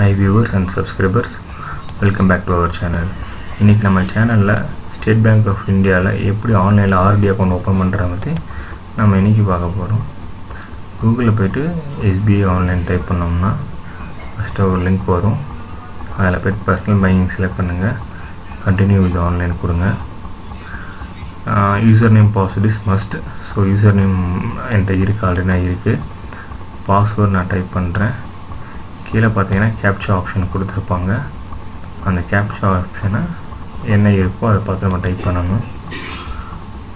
Hi viewers and subscribers, welcome back to our channel. இன்னைக்கு நம்ம சேனல்ல ஸ்டேட் பேங்க் ஆஃப் இந்தியால எப்படி ஆன்லைன்ல ஆர்டி அக்கவுண்ட் ஓபன் பண்றத பத்தி நம்ம இன்னைக்கு பார்க்க போறோம். கூகுள்ல போய்ட்டு SBI ஆன்லைன் டைப் பண்ணோம்னா ஃபர்ஸ்ட் ஒரு லிங்க் வரும். அதுல போய் பர்சனல் பேங்கிங் செலக்ட் பண்ணுங்க. கண்டினியூ வித் ஆன்லைன் கொடுங்க. User name password is must. So user name என்கிட்ட இருக்கு, ஆல்ரெடி இருக்கு. பாஸ்வேர்ட் நான் டைப் பண்ணுறேன். கீழே பார்த்தீங்கன்னா கேப்சா ஆப்ஷன் கொடுத்துருப்பாங்க. அந்த கேப்சா ஆப்ஷனை என்ன இருக்கோ அதை பார்த்து நம்ம டைப் பண்ணணும்.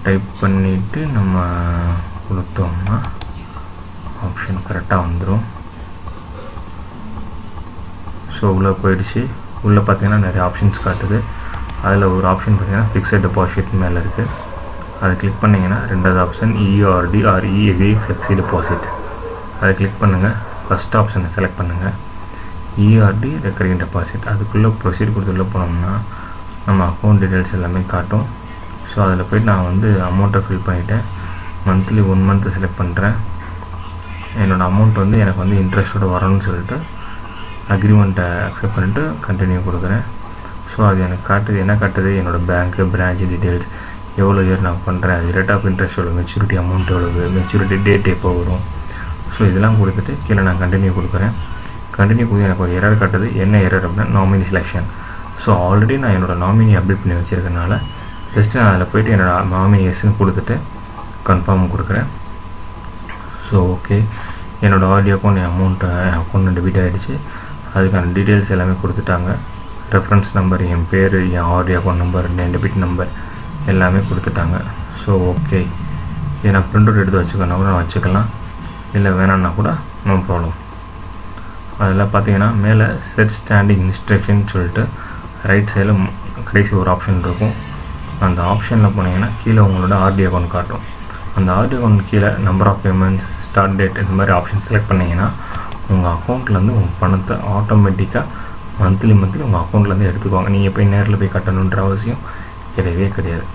டைப் பண்ணிவிட்டு நம்ம கொடுத்தோம்னா ஆப்ஷன் கரெக்டாக வந்துடும். ஸோ உள்ளே போயிடுச்சு. உள்ளே பார்த்தீங்கன்னா நிறைய ஆப்ஷன்ஸ் காட்டுது. அதில் ஒரு ஆப்ஷன் பார்த்தீங்கன்னா ஃபிக்ஸட் டெபாசிட் மேலே இருக்குது. அதை கிளிக் பண்ணிங்கன்னா ரெண்டாவது option ERD or ESA flexi deposit. அதை கிளிக் பண்ணுங்கள். ஃபஸ்ட் ஆப்ஷனை செலக்ட் பண்ணுங்கள். ERD recurring deposit. அதுக்குள்ளே ப்ரொசீட் கொடுத்துள்ளே போனோம்னா நம்ம அக்கௌண்ட் டீட்டெயில்ஸ் எல்லாமே காட்டும். ஸோ அதில் போய்ட்டு நான் வந்து அமௌண்ட்டை ஃபில் பண்ணிவிட்டேன். மந்த்லி 1 மந்த்து செலக்ட் பண்ணுறேன். என்னோடய அமௌண்ட் வந்து எனக்கு வந்து இன்ட்ரெஸ்ட்டோடு வரணும்னு சொல்லிட்டு அக்ரிமெண்ட்டை அக்செப்ட் பண்ணிவிட்டு கண்டினியூ கொடுக்குறேன். ஸோ அது எனக்கு காட்டுது. என்ன காட்டுது? என்னோடய பேங்க்கு பிரான்ச் டீட்டெயில்ஸ், எவ்வளோ இயர் நான் பண்ணுறேன், அது ரேட் ஆஃப் இன்ட்ரெஸ்ட் எவ்வளோ, மெச்சூரிட்டி அமௌண்ட் எவ்வளவு, மெச்சூரிட்டி டேட் எப்போ வரும். ஸோ இதெல்லாம் கொடுத்துட்டு கீழே நான் கண்டினியூ கொடுக்குறேன். கண்டினியூ கொடுத்து எனக்கு ஒரு எரர் காட்டுது. என்ன எரர் அப்படின்னா நாமினி செலெக்ஷன். ஸோ ஆல்ரெடி நான் என்னோடய நாமினி அப்டேட் பண்ணி வச்சுருக்கனால ஜஸ்ட்டு நான் அதில் போய்ட்டு என்னோடய நாமினி எஸ்ன்னு கொடுத்துட்டு கன்ஃபார்ம் கொடுக்குறேன். ஸோ ஓகே, என்னோடய ஆர்டி அக்கௌண்ட் என் அமௌண்ட்டு என் அக்கௌண்ட் டெபிட் ஆகிடுச்சு. அதுக்கான டீட்டெயில்ஸ் எல்லாமே கொடுத்துட்டாங்க. ரெஃபரன்ஸ் நம்பர், என் பேர், என் ஆர்டி அக்கௌண்ட் நம்பர், என் டெபிட் நம்பர் எல்லாமே கொடுத்துட்டாங்க. ஸோ ஓகே, இதை நான் பிரிண்ட் அவுட் எடுத்து வச்சுக்கணும் கூட நான் வச்சுக்கலாம், இல்லை வேணான்னா கூட நோ ப்ராப்ளம். அதில் பார்த்தீங்கன்னா மேலே செட் ஸ்டாண்டிங் இன்ஸ்ட்ரக்ஷன் சொல்லிட்டு ரைட் சைடில் கடைசி ஒரு ஆப்ஷன் இருக்கும். அந்த ஆப்ஷனில் போனீங்கன்னா கீழே உங்களோட ஆர்டி அக்கௌண்ட் காட்டும். அந்த ஆர்டி அக்கௌண்ட் கீழே number of payments, start date, இந்த மாதிரி ஆப்ஷன் செலக்ட் பண்ணிங்கன்னா உங்கள் அக்கௌண்ட்லேருந்து உங்கள் பணத்தை ஆட்டோமேட்டிக்காக மந்த்லி உங்கள் அக்கௌண்ட்லேருந்து எடுத்துக்குவாங்க. நீங்கள் போய் நேரில் போய் கட்டணுன்ற அவசியம் கிடையவே கிடையாது.